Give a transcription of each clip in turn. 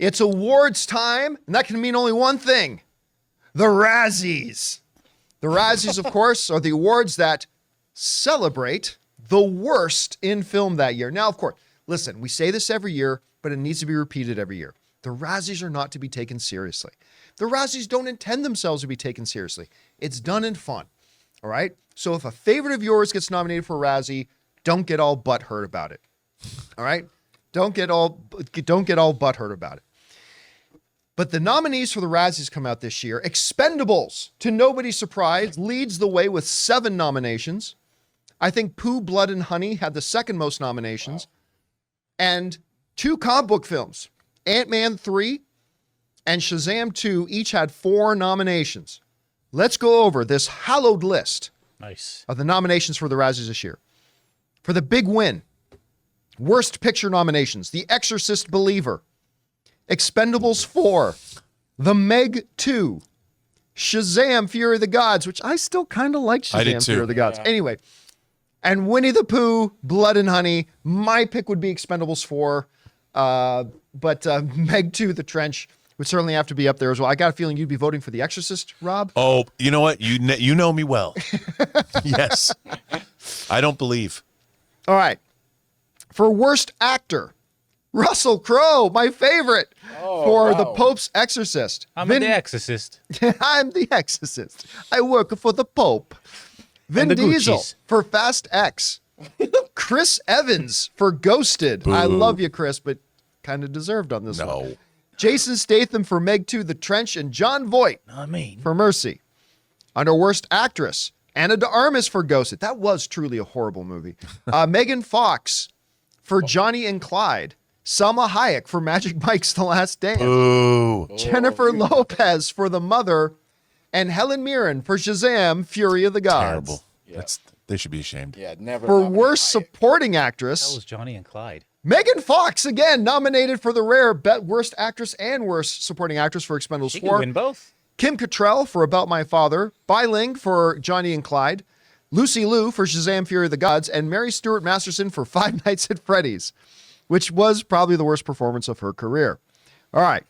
It's awards time, and that can mean only one thing. The Razzies. The Razzies, of course, are the awards that celebrate the worst in film that year. Now, of course, listen, we say this every year, but it needs to be repeated every year. The Razzies are not to be taken seriously. The Razzies don't intend themselves to be taken seriously. It's done in fun, all right? So if a favorite of yours gets nominated for a Razzie, don't get all butthurt about it, all right? Don't get all butthurt about it. But the nominees for the Razzies come out this year. Expendables, to nobody's surprise, leads the way with 7 nominations. I think Pooh, Blood, and Honey had the second most nominations. Wow. And 2 comic book films, Ant-Man 3 and Shazam 2, each had 4 nominations. Let's go over this hallowed list of the nominations for the Razzies this year. For the big win, Worst Picture nominations, The Exorcist Believer, Expendables 4, The Meg 2, Shazam! Fury of the Gods, which I still kind of like Shazam! Fury of the Gods. Yeah. Anyway, and Winnie the Pooh, Blood and Honey. My pick would be Expendables 4, but Meg 2, The Trench, would certainly have to be up there as well. I got a feeling you'd be voting for The Exorcist, Rob. Oh, you know what? You know me well. Yes. I don't believe. All right. For Worst Actor, Russell Crowe, my favorite, for The Pope's Exorcist. I'm the Exorcist. I'm the Exorcist. I work for the Pope. Vin Diesel Gucci's. For Fast X. Chris Evans for Ghosted. Boo. I love you, Chris, but kind of deserved on this one. Jason Statham for Meg 2, The Trench, and John Voight for Mercy. Under Worst Actress, Ana de Armas for Ghosted. That was truly a horrible movie. Megan Fox for Johnny and Clyde. Salma Hayek for Magic Mike's The Last Dance. Ooh. Jennifer Lopez for The Mother. And Helen Mirren for Shazam! Fury of the Gods. Terrible. Yeah. They should be ashamed. Yeah, never. For Worst Supporting Actress. That was Johnny and Clyde. Megan Fox, again, nominated for the rare Worst Actress and Worst Supporting Actress for Expendables 4. She can win both. Kim Cattrall for About My Father. Bai Ling for Johnny and Clyde. Lucy Liu for Shazam! Fury of the Gods. And Mary Stuart Masterson for Five Nights at Freddy's, which was probably the worst performance of her career. All right.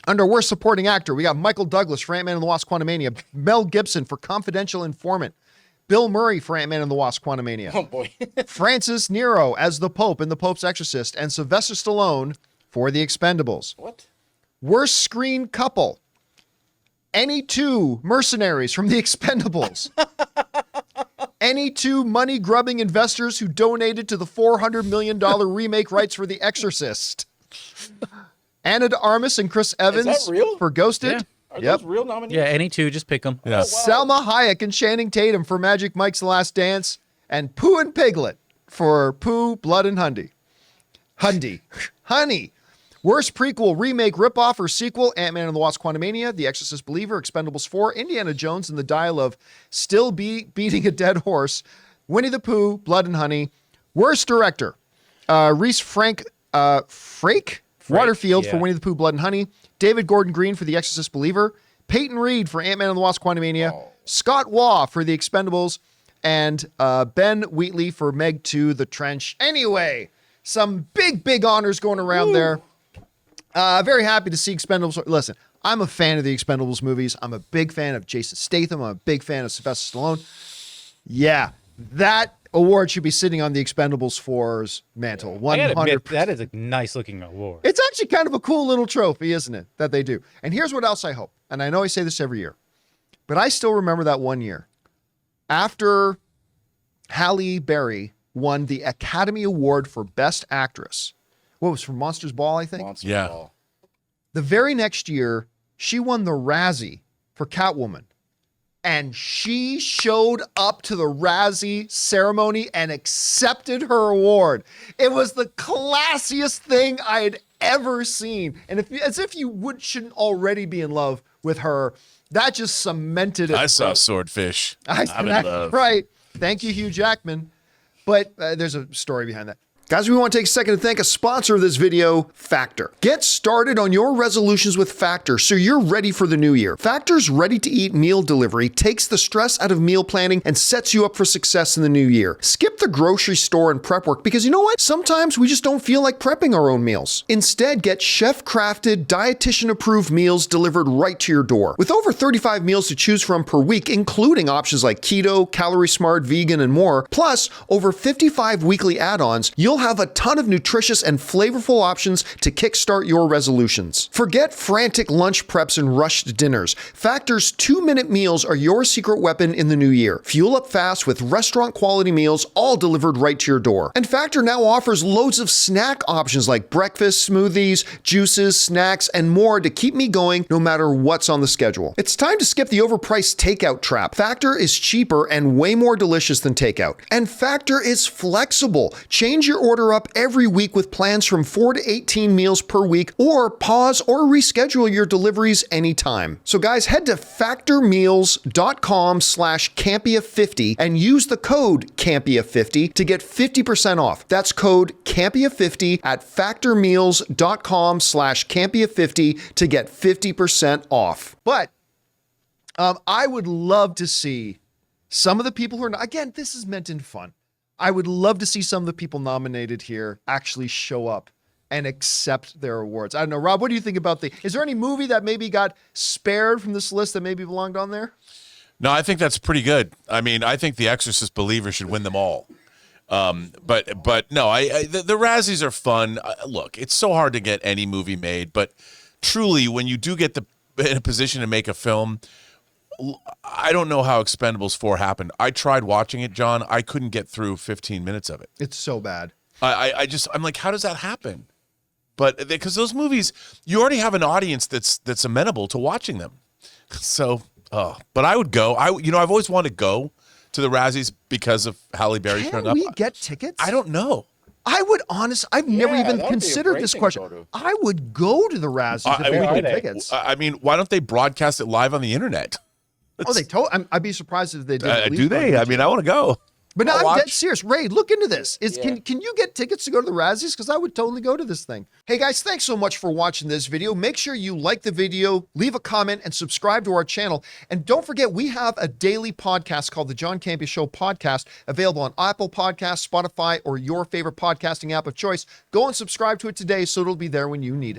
Under Worst Supporting Actor, we got Michael Douglas for Ant-Man and the Wasp Quantumania. Mel Gibson for Confidential Informant. Bill Murray for Ant-Man and the Wasp Quantumania. Oh, boy. Francis Nero as the Pope in The Pope's Exorcist. And Sylvester Stallone for The Expendables. What? Worst Screen Couple. Any 2 mercenaries from The Expendables. Any 2 money-grubbing investors who donated to the $400 million remake rights for The Exorcist. Ana de Armas and Chris Evans for Ghosted. Yeah. Are those real nominations? Yeah, any 2, just pick them. Yeah. Oh, wow. Salma Hayek and Channing Tatum for Magic Mike's The Last Dance. And Pooh and Piglet for Pooh, Blood, and Honey. Worst prequel, remake, ripoff, or sequel, Ant-Man and the Wasp Quantumania, The Exorcist Believer, Expendables 4, Indiana Jones and the Dial of Still Beating a Dead Horse, Winnie the Pooh, Blood and Honey. Worst director, Reese Frake Waterfield for Winnie the Pooh, Blood and Honey, David Gordon Green for The Exorcist Believer, Peyton Reed for Ant-Man and the Wasp Quantumania, Scott Waugh for The Expendables, and Ben Wheatley for Meg 2, The Trench. Anyway, some big honors going around there. Very happy to see Expendables. Listen, I'm a fan of the Expendables movies. I'm a big fan of Jason Statham. I'm a big fan of Sylvester Stallone. Yeah, that award should be sitting on the Expendables 4's mantle. 100%. That is a nice looking award. It's actually kind of a cool little trophy, isn't it, that they do. And here's what else I hope. And I know I say this every year, but I still remember that one year after Halle Berry won the Academy Award for Best Actress. What was for Monsters Ball, I think? Monsters Ball. The very next year, she won the Razzie for Catwoman. And she showed up to the Razzie ceremony and accepted her award. It was the classiest thing I had ever seen. And as if you shouldn't already be in love with her, that just cemented it. I saw Swordfish. I'm in love. Right. Thank you, Hugh Jackman. But there's a story behind that. Guys, we want to take a second to thank a sponsor of this video, Factor. Get started on your resolutions with Factor so you're ready for the new year. Factor's ready-to-eat meal delivery takes the stress out of meal planning and sets you up for success in the new year. Skip the grocery store and prep work because you know what? Sometimes we just don't feel like prepping our own meals. Instead, get chef-crafted, dietitian-approved meals delivered right to your door. With over 35 meals to choose from per week, including options like keto, calorie smart, vegan, and more, plus over 55 weekly add-ons, you'll have a ton of nutritious and flavorful options to kickstart your resolutions. Forget frantic lunch preps and rushed dinners. Factor's 2-minute meals are your secret weapon in the new year. Fuel up fast with restaurant-quality meals, all delivered right to your door. And Factor now offers loads of snack options like breakfast, smoothies, juices, snacks, and more to keep me going no matter what's on the schedule. It's time to skip the overpriced takeout trap. Factor is cheaper and way more delicious than takeout. And Factor is flexible. Change your order up every week with plans from 4 to 18 meals per week, or pause or reschedule your deliveries anytime. So guys, head to factormeals.com/Campea50 and use the code Campea50 to get 50% off. That's code Campea50 at factormeals.com/Campea50 to get 50% off. But I would love to see some of the people who are not, again, this is meant in fun. I would love to see some of the people nominated here actually show up and accept their awards. I don't know, Rob, what do you think about is there any movie that maybe got spared from this list that maybe belonged on there? No, I think that's pretty good. I mean, I think The Exorcist Believer should win them all. But no, the Razzies are fun. Look, it's so hard to get any movie made, but truly, when you do get in a position to make a film, I don't know how Expendables 4 happened. I tried watching it, John. I couldn't get through 15 minutes of it. It's so bad. I'm like, how does that happen? But because those movies, you already have an audience that's amenable to watching them. So, but I would go. I've always wanted to go to the Razzies because of Halle Berry showing up. Can we get tickets? I don't know. I would I've never even that would be a considered great this thing to question. go to. I would go to the Razzies if we would. get tickets. I mean, why don't they broadcast it live on the internet? Oh, they told. I'd be surprised if they did. Do they? I mean, I want to go. But no, I'll I'm dead watch. serious. Ray, look into this. Can you get tickets to go to the Razzies? Because I would totally go to this thing. Hey guys, thanks so much for watching this video. Make sure you like the video, leave a comment, and subscribe to our channel. And don't forget, we have a daily podcast called the John Campea Show podcast, available on Apple Podcasts, Spotify, or your favorite podcasting app of choice. Go and subscribe to it today so it'll be there when you need it.